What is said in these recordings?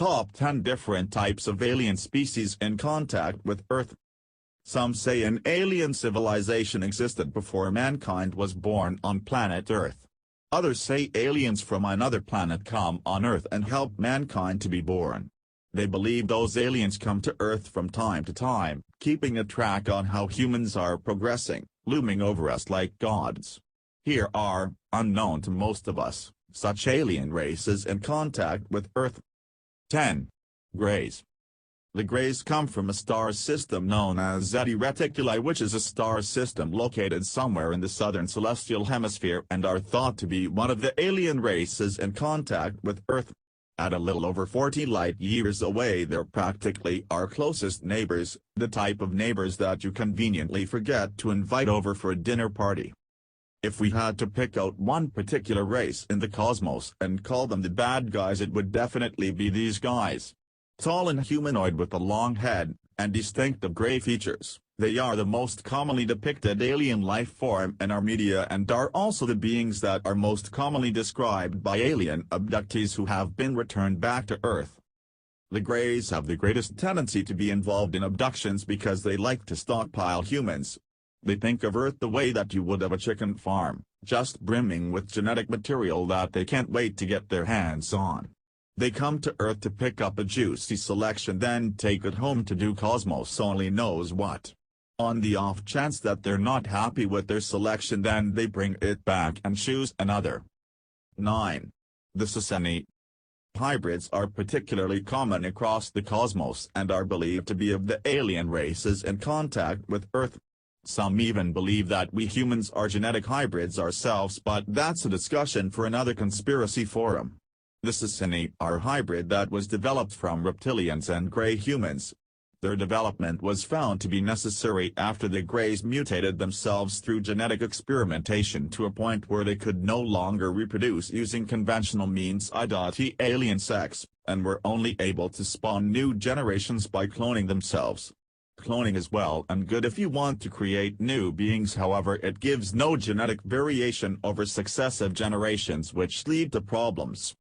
Top 10 different types of alien species in contact with Earth. Some say an alien civilization existed before mankind was born on planet Earth. Others say aliens from another planet come on Earth and help mankind to be born. They believe those aliens come to Earth from time to time, keeping a track on how humans are progressing, looming over us like gods. Here are, unknown to most of us, such alien races in contact with Earth. 10. Greys. The Greys come from a star system known as Zeta Reticuli, which is a star system located somewhere in the southern celestial hemisphere and are thought to be one of the alien races in contact with Earth. At a little over 40 light-years away, they're practically our closest neighbors, the type of neighbors that you conveniently forget to invite over for a dinner party. If we had to pick out one particular race in the cosmos and call them the bad guys, it would definitely be these guys. Tall and humanoid with a long head, and distinctive gray features, they are the most commonly depicted alien life form in our media and are also the beings that are most commonly described by alien abductees who have been returned back to Earth. The Greys have the greatest tendency to be involved in abductions because they like to stockpile humans. They think of Earth the way that you would of a chicken farm, just brimming with genetic material that they can't wait to get their hands on. They come to Earth to pick up a juicy selection, then take it home to do cosmos only knows what. On the off chance that they're not happy with their selection, then they bring it back and choose another. 9. The Sassani. Hybrids are particularly common across the cosmos and are believed to be of the alien races in contact with Earth. Some even believe that we humans are genetic hybrids ourselves, but that's a discussion for another conspiracy forum. The Sassani are a hybrid that was developed from reptilians and gray humans. Their development was found to be necessary after the Greys mutated themselves through genetic experimentation to a point where they could no longer reproduce using conventional means, i.e. alien sex, and were only able to spawn new generations by cloning themselves. Cloning is well and good if you want to create new beings, however it gives no genetic variation over successive generations, which lead to problems.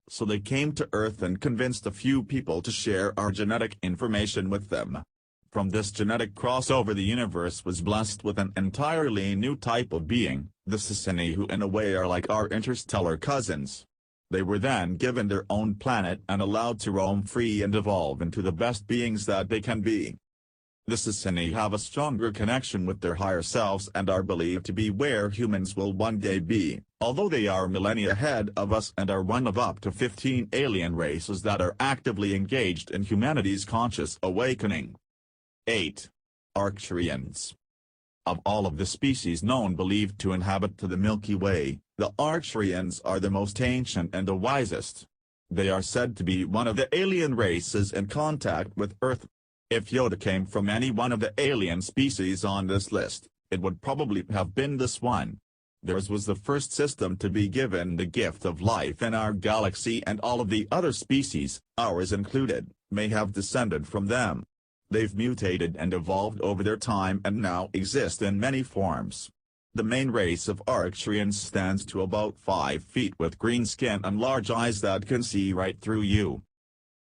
So they came to Earth and convinced a few people to share our genetic information with them. From this genetic crossover, the universe was blessed with an entirely new type of being, the Sassani, who in a way are like our interstellar cousins. They were then given their own planet and allowed to roam free and evolve into the best beings that they can be. The Sassani have a stronger connection with their higher selves and are believed to be where humans will one day be, although they are millennia ahead of us and are one of up to 15 alien races that are actively engaged in humanity's conscious awakening. 8. Arcturians. Of all of the species known believed to inhabit the Milky Way, the Arcturians are the most ancient and the wisest. They are said to be one of the alien races in contact with Earth. If Yoda came from any one of the alien species on this list, it would probably have been this one. Theirs was the first system to be given the gift of life in our galaxy, and all of the other species, ours included, may have descended from them. They've mutated and evolved over their time and now exist in many forms. The main race of Arcturians stands to about 5 feet with green skin and large eyes that can see right through you.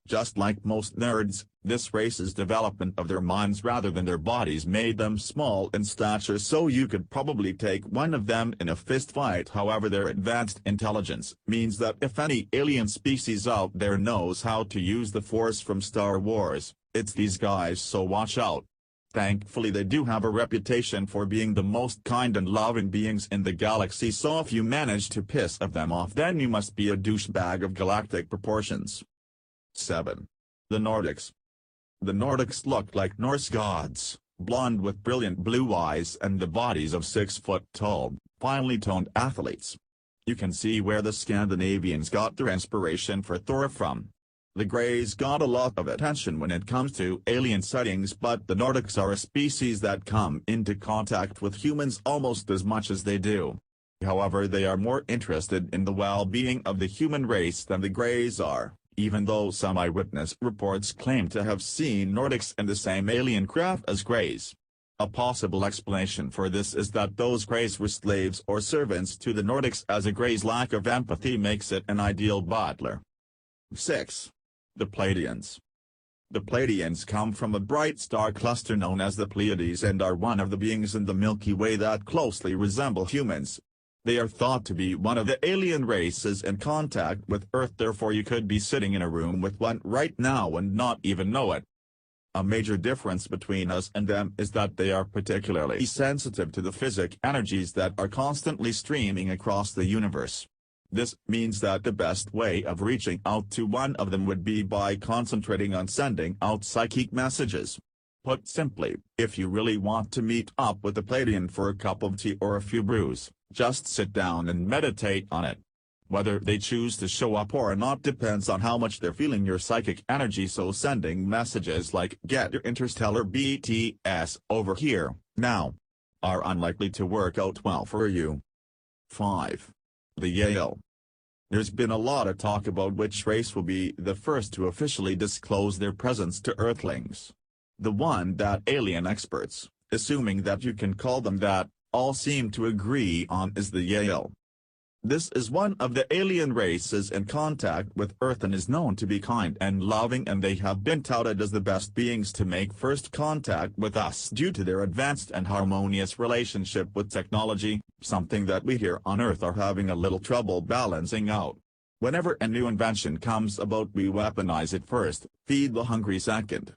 Just like most nerds, this race's development of their minds rather than their bodies made them small in stature, so you could probably take one of them in a fist fight. However, their advanced intelligence means that if any alien species out there knows how to use the Force from Star Wars, it's these guys, so watch out. Thankfully they do have a reputation for being the most kind and loving beings in the galaxy, so if you manage to piss them off, then you must be a douchebag of galactic proportions. 7. The Nordics. The Nordics look like Norse gods, blonde with brilliant blue eyes and the bodies of 6-foot-tall, finely toned athletes. You can see where the Scandinavians got their inspiration for Thor from. The Greys got a lot of attention when it comes to alien sightings, but the Nordics are a species that come into contact with humans almost as much as they do. However, they are more interested in the well-being of the human race than the Greys are, even though some eyewitness reports claim to have seen Nordics in the same alien craft as Greys. A possible explanation for this is that those Greys were slaves or servants to the Nordics, as a Grey's lack of empathy makes it an ideal butler. 6. The Pleiadians. The Pleiadians come from a bright star cluster known as the Pleiades and are one of the beings in the Milky Way that closely resemble humans. They are thought to be one of the alien races in contact with Earth, therefore you could be sitting in a room with one right now and not even know it. A major difference between us and them is that they are particularly sensitive to the physic energies that are constantly streaming across the universe. This means that the best way of reaching out to one of them would be by concentrating on sending out psychic messages. Put simply, if you really want to meet up with a Pleiadian for a cup of tea or a few brews, just sit down and meditate on it. Whether they choose to show up or not depends on how much they're feeling your psychic energy, so sending messages like "get your interstellar BTS over here, now," are unlikely to work out well for you. 5. The Yahyel. There's been a lot of talk about which race will be the first to officially disclose their presence to Earthlings. The one that alien experts, assuming that you can call them that, all seem to agree on is the Yahyel. This is one of the alien races in contact with Earth and is known to be kind and loving, and they have been touted as the best beings to make first contact with us due to their advanced and harmonious relationship with technology, something that we here on Earth are having a little trouble balancing out. Whenever a new invention comes about, we weaponize it first, feed the hungry second.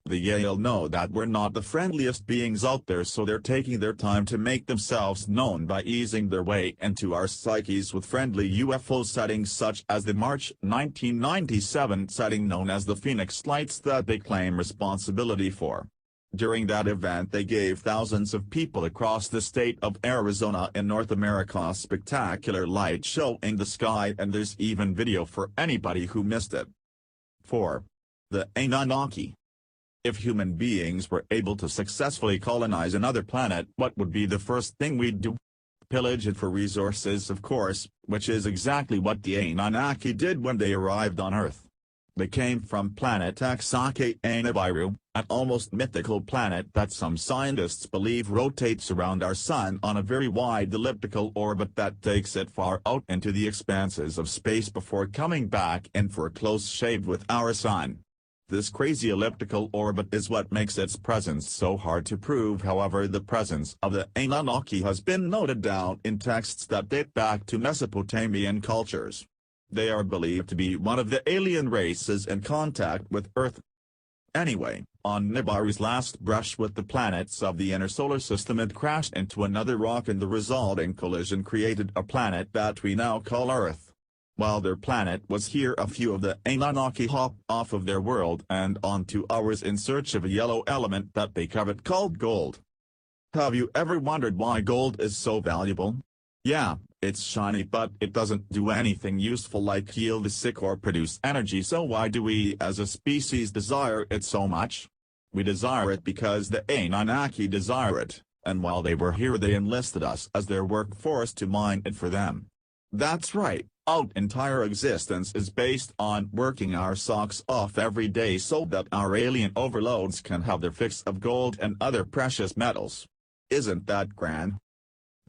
The Yahyel know that we're not the friendliest beings out there, so they're taking their time to make themselves known by easing their way into our psyches with friendly UFO sightings such as the March 1997 sighting known as the Phoenix Lights that they claim responsibility for. During that event they gave thousands of people across the state of Arizona in North America a spectacular light show in the sky, and there's even video for anybody who missed it. 4. The Anunnaki. If human beings were able to successfully colonize another planet, what would be the first thing we'd do? Pillage it for resources, of course, which is exactly what the Anunnaki did when they arrived on Earth. They came from planet Aksake Anibiru, an almost mythical planet that some scientists believe rotates around our sun on a very wide elliptical orbit that takes it far out into the expanses of space before coming back in for a close shave with our sun. This crazy elliptical orbit is what makes its presence so hard to prove. However, the presence of the Anunnaki has been noted down in texts that date back to Mesopotamian cultures. They are believed to be one of the alien races in contact with Earth. Anyway, on Nibiru's last brush with the planets of the inner solar system, it crashed into another rock, and the resulting collision created a planet that we now call Earth. While their planet was here, a few of the Anunnaki hopped off of their world and onto ours in search of a yellow element that they covet called gold. Have you ever wondered why gold is so valuable? Yeah, it's shiny, but it doesn't do anything useful like heal the sick or produce energy, so why do we as a species desire it so much? We desire it because the Anunnaki desire it, and while they were here they enlisted us as their workforce to mine it for them. That's right. Our entire existence is based on working our socks off every day so that our alien overlords can have their fix of gold and other precious metals. Isn't that grand?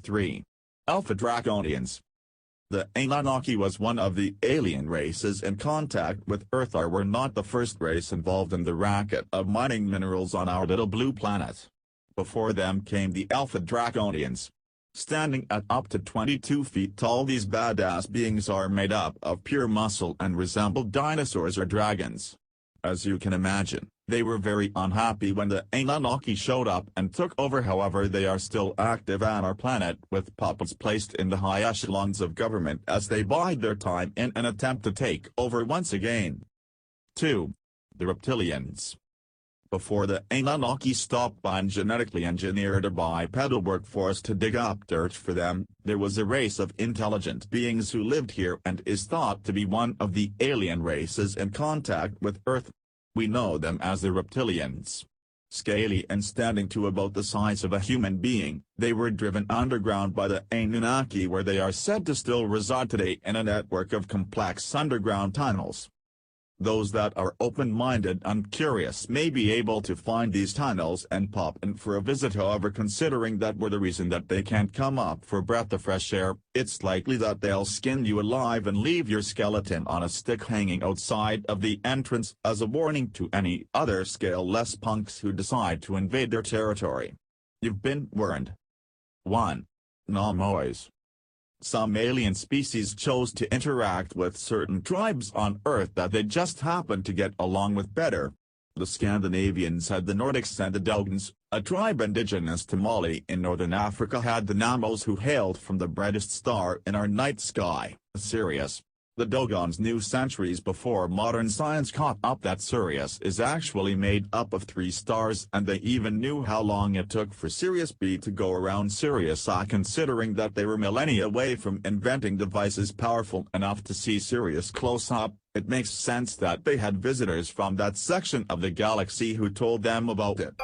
3. Alpha Draconians. The Anunnaki was one of the alien races in contact with Earth. They were not the first race involved in the racket of mining minerals on our little blue planet. Before them came the Alpha Draconians. Standing at up to 22 feet tall, these badass beings are made up of pure muscle and resemble dinosaurs or dragons. As you can imagine, they were very unhappy when the Anunnaki showed up and took over. However, they are still active on our planet, with puppets placed in the high echelons of government as they bide their time in an attempt to take over once again. 2. The Reptilians. Before the Anunnaki stopped by and genetically engineered a bipedal workforce to dig up dirt for them, there was a race of intelligent beings who lived here and is thought to be one of the alien races in contact with Earth. We know them as the Reptilians. Scaly and standing to about the size of a human being, they were driven underground by the Anunnaki, where they are said to still reside today in a network of complex underground tunnels. Those that are open-minded and curious may be able to find these tunnels and pop in for a visit. However, considering that we're the reason that they can't come up for a breath of fresh air, it's likely that they'll skin you alive and leave your skeleton on a stick hanging outside of the entrance as a warning to any other scale-less punks who decide to invade their territory. You've been warned. 1. Nommos. Some alien species chose to interact with certain tribes on Earth that they just happened to get along with better. The Scandinavians had the Nordics, and the Draconians, a tribe indigenous to Mali in northern Africa, had the Nommos, who hailed from the brightest star in our night sky, Sirius. The Draconians knew centuries before modern science caught up that Sirius is actually made up of 3 stars, and they even knew how long it took for Sirius B to go around Sirius A. Considering that they were millennia away from inventing devices powerful enough to see Sirius close up, it makes sense that they had visitors from that section of the galaxy who told them about it.